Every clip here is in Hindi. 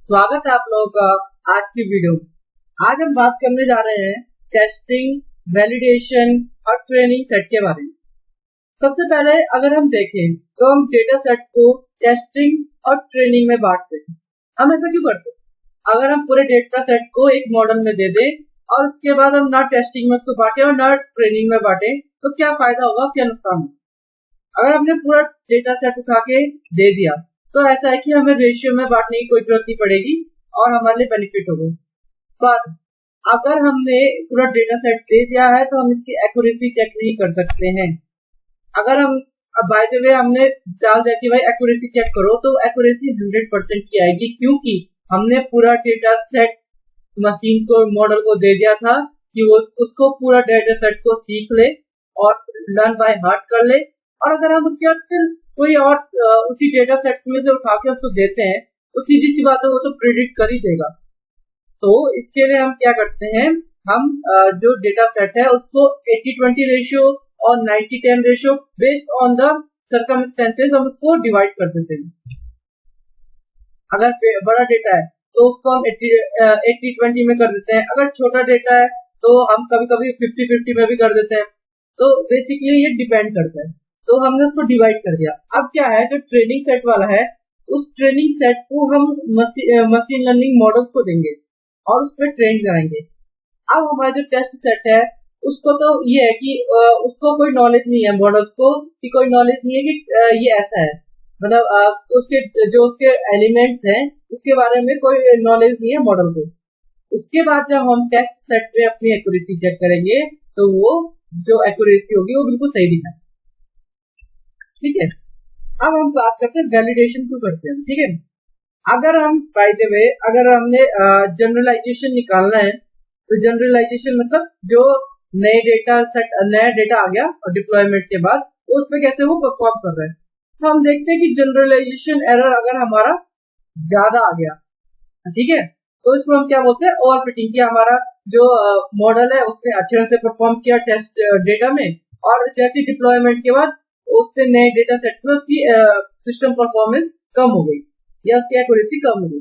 स्वागत है आप लोगों का आज की वीडियो में। आज हम बात करने जा रहे हैं टेस्टिंग, वैलिडेशन और ट्रेनिंग सेट के बारे में। सबसे पहले अगर हम देखें तो हम डेटा सेट को टेस्टिंग और ट्रेनिंग में बांटते हैं। हम ऐसा क्यों करते हैं? अगर हम पूरे डेटा सेट को एक मॉडल में दे दें और उसके बाद हम ना टेस्टिंग में उसको बांटे और ना ट्रेनिंग में बांटे तो क्या फायदा होगा, क्या नुकसान होगा? अगर हमने पूरा डेटा सेट उठा के दे दिया तो ऐसा है कि हमें रेशियो में बांटने की कोई जरूरत नहीं पड़ेगी और हमारे लिए बेनिफिट होगा। पर अगर हमने पूरा डेटा सेट दे दिया है तो हम इसकी एक्यूरेसी चेक नहीं कर सकते हैं। अगर हम बाय द वे हमने डाल दिया कि भाई एक्यूरेसी चेक करो, तो एक्यूरेसी 100% की आएगी, क्योंकि हमने पूरा डेटा सेट मशीन को, मॉडल को दे दिया था कि वो उसको पूरा डेटा सेट को सीख ले और लर्न बाय हार्ट कर ले। और अगर हम उसके बाद फिर कोई और उसी डेटा सेट्स में से उठा के उसको देते हैं तो सीधी सी बात है वो तो प्रिडिक्ट कर ही देगा। तो इसके लिए हम क्या करते हैं, हम जो डेटा सेट है उसको 80-20 रेशियो और 90-10 ratio based on the circumstances हम उसको डिवाइड कर देते हैं। अगर बड़ा डेटा है तो उसको हम 80-20 में कर देते हैं। अगर छोटा डेटा है तो हम कभी कभी 50-50 में भी कर देते हैं। तो बेसिकली ये डिपेंड करता है। तो हमने उसको डिवाइड कर दिया। अब क्या है, जो ट्रेनिंग सेट वाला है उस ट्रेनिंग सेट को हम मशीन लर्निंग मॉडल्स को देंगे और उस पर ट्रेन कराएंगे। अब हमारा जो टेस्ट सेट है उसको तो ये है कि उसको कोई नॉलेज नहीं है, मॉडल्स को कि कोई नॉलेज नहीं है कि ये ऐसा है, मतलब उसके एलिमेंट्स हैं उसके बारे में कोई नॉलेज नहीं है मॉडल को। उसके बाद जब हम टेस्ट सेट पे अपनी एक्यूरेसी चेक करेंगे तो वो जो एक्यूरेसी होगी वो बिल्कुल सही दिखाए। ठीक है, अब हम बात करते हैं वैलिडेशन क्यों करते हैं। ठीक है, अगर हम बाय द वे अगर हमने जनरलाइजेशन निकालना है तो जनरलाइजेशन मतलब जो नया डेटा आ गया और डिप्लॉयमेंट के बाद तो उस पर कैसे वो परफॉर्म कर रहा है। तो हम देखते हैं कि जनरलाइजेशन एरर अगर हमारा ज्यादा आ गया, ठीक है, तो इसको हम क्या बोलते हैं, ओवरफिटिंग किया। हमारा जो मॉडल है उसने अच्छे ढंग से परफॉर्म किया टेस्ट डेटा में, और जैसे डिप्लॉयमेंट के बाद उसने नए डेटा सेट में उसकी सिस्टम परफॉर्मेंस कम हो गई या उसकी एक्यूरेसी कम हो गई,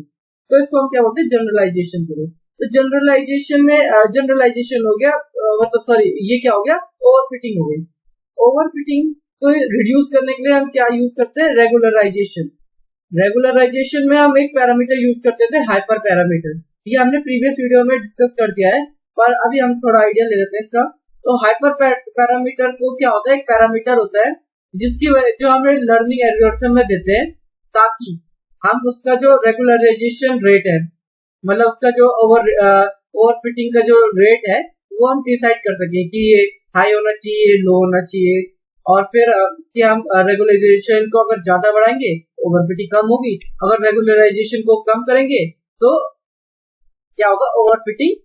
तो इसको हम क्या बोलते हैं, जनरलाइजेशन करो। तो जनरलाइजेशन में जनरलाइजेशन हो गया, मतलब सॉरी ये क्या हो गया, ओवरफिटिंग हो गई। ओवरफिटिंग को रिड्यूस करने के लिए हम क्या यूज करते हैं, रेगुलराइजेशन। रेगुलराइजेशन में हम एक पैरामीटर यूज करते थे, हाइपर पैरामीटर। ये हमने प्रीवियस वीडियो में डिस्कस कर दिया है, पर अभी हम थोड़ा आइडिया ले लेते हैं इसका। तो हाइपर पैरामीटर को क्या होता है, एक पैरामीटर होता है जिसकी जो हमें लर्निंग एल्गोरिथम में देते हैं, ताकि हम उसका जो रेगुलराइजेशन रेट है, मतलब उसका जो ओवरफिटिंग का जो रेट है वो हम डिसाइड कर सकें कि ये हाई होना चाहिए, लो होना चाहिए। और फिर कि हम रेगुलराइजेशन को अगर ज्यादा बढ़ाएंगे ओवरफिटिंग कम होगी, अगर रेगुलराइजेशन को कम करेंगे तो क्या होगा, ओवरफिटिंग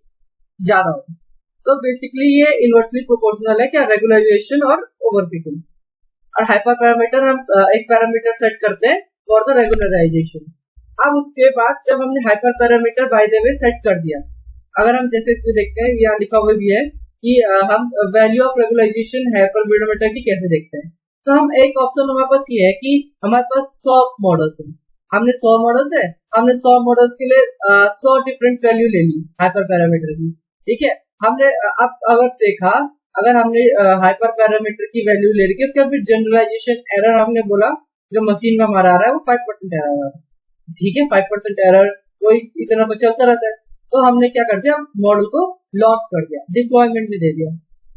ज्यादा होगी। तो बेसिकली ये इनवर्सली प्रोपोर्शनल है, क्या, रेगुलराइजेशन और ओवरफिटिंग। और हाइपर पैरामीटर हम एक पैरामीटर सेट करते हैं फॉर द रेगुलराइजेशन। अब उसके बाद जब हमने hyper parameter by the way set कर दिया, अगर हम जैसे इसमें देखते हैं, यहाँ लिखा हुआ भी है कि हम value of regularisation hyperparameter की कैसे देखते हैं। तो हम एक ऑप्शन हमारे पास ये है कि हमारे पास 100 मॉडल्स है, हमने 100 मॉडल्स है, हमने 100 मॉडल्स के लिए 100 डिफरेंट वैल्यू ले ली हाइपर पैरामीटर की। ठीक है, हमने अब अगर देखा, अगर हमने हाइपर पैरामीटर की वैल्यू ले रखी, उसका फिर जनरलाइजेशन एरर हमने बोला जो मशीन में हमारा आ रहा है वो 5% एरर आ रहा है। ठीक है, 5% एरर कोई इतना तो चलता रहता है। तो हमने क्या कर दिया, मॉडल को लॉन्च कर दिया, डिप्लॉयमेंट में दे दिया।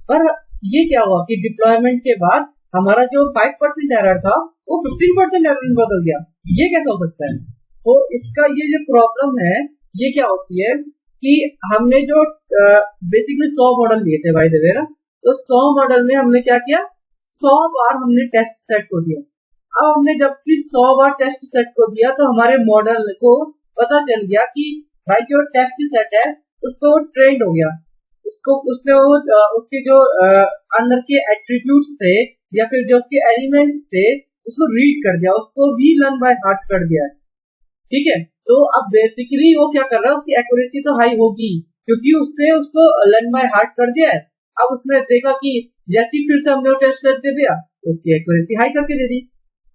पर ये क्या हुआ कि डिप्लॉयमेंट के बाद हमारा जो 5% एरर था वो 15% एरर में बदल गया। ये कैसे हो सकता है? तो इसका ये जो प्रॉब्लम है ये क्या होती है कि हमने जो बेसिकली 100 मॉडल लिए थे बाय द वे ना, तो 100 मॉडल में हमने क्या किया, 100 बार हमने टेस्ट सेट को दिया। अब हमने जब भी 100 बार टेस्ट सेट को दिया तो हमारे मॉडल को पता चल गया कि भाई जो टेस्ट सेट है उस पर वो ट्रेंड हो गया, उसने वो उसके जो अंदर के एट्रीब्यूट्स थे या फिर जो उसके एलिमेंट्स थे उसको रीड कर दिया, उसको भी लर्न बाय हार्ट कर दिया। ठीक है, तो अब बेसिकली वो क्या कर रहा है, उसकी एक्यूरेसी तो हाई होगी क्योंकि उसने उसको लर्न बाय हार्ट कर दिया है। अब उसने देखा कि जैसे फिर से हमने टेस्ट सेट दे दिया उसकी एक्यूरेसी हाई करके दे दी।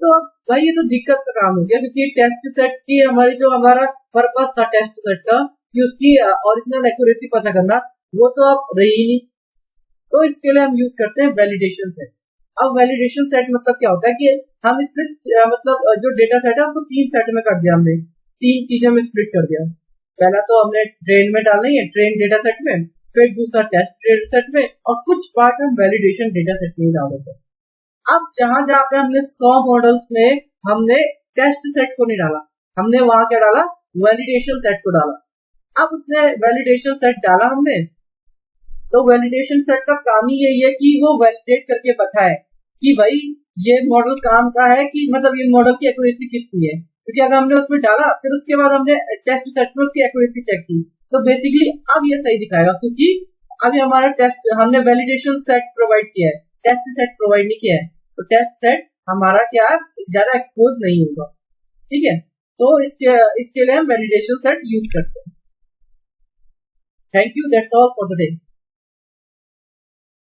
तो भाई ये तो दिक्कत का काम हो गया, क्योंकि टेस्ट सेट की हमारी जो हमारा पर्पस था टेस्ट सेट का कि उसकी ओरिजिनल एक्यूरेसी पता करना, वो तो अब रही ही नहीं। तो इसके लिए हम यूज करते हैं वैलिडेशन सेट। अब वैलिडेशन सेट मतलब क्या होता है कि हम इसमें मतलब जो डेटा सेट है उसको 3 सेट में कर दिया हमने, 3 चीजें में स्प्लिट कर दिया। पहला तो हमने ट्रेन में डालना ही है, ट्रेन डेटा सेट में, फिर दूसरा टेस्ट डेटा सेट में, और कुछ पार्ट हम वैलिडेशन डेटा सेट में ही डाल देते हैं। अब जहां जहां पे हमने 100 मॉडल्स में हमने टेस्ट सेट को नहीं डाला, हमने वहां क्या डाला, वैलिडेशन सेट को डाला। अब उसने वैलिडेशन सेट डाला हमने, तो वैलिडेशन सेट का काम ही यही है कि वो वैलिडेट करके बताए कि भाई ये मॉडल काम का है, कि मतलब ये मॉडल की एक्यूरेसी कितनी है। क्योंकि अगर हमने उसमें डाला फिर उसके बाद हमने टेस्ट सेट में उसकी एक्यूरेसी चेक की, तो बेसिकली अब ये सही दिखाएगा, क्योंकि अभी हमारा टेस्ट हमने वैलिडेशन सेट प्रोवाइड किया है, टेस्ट सेट प्रोवाइड नहीं किया है, तो टेस्ट सेट हमारा क्या ज्यादा एक्सपोज नहीं होगा। ठीक है, तो इसके लिए हम वैलिडेशन सेट यूज करते हैं। Thank you, that's all for the day.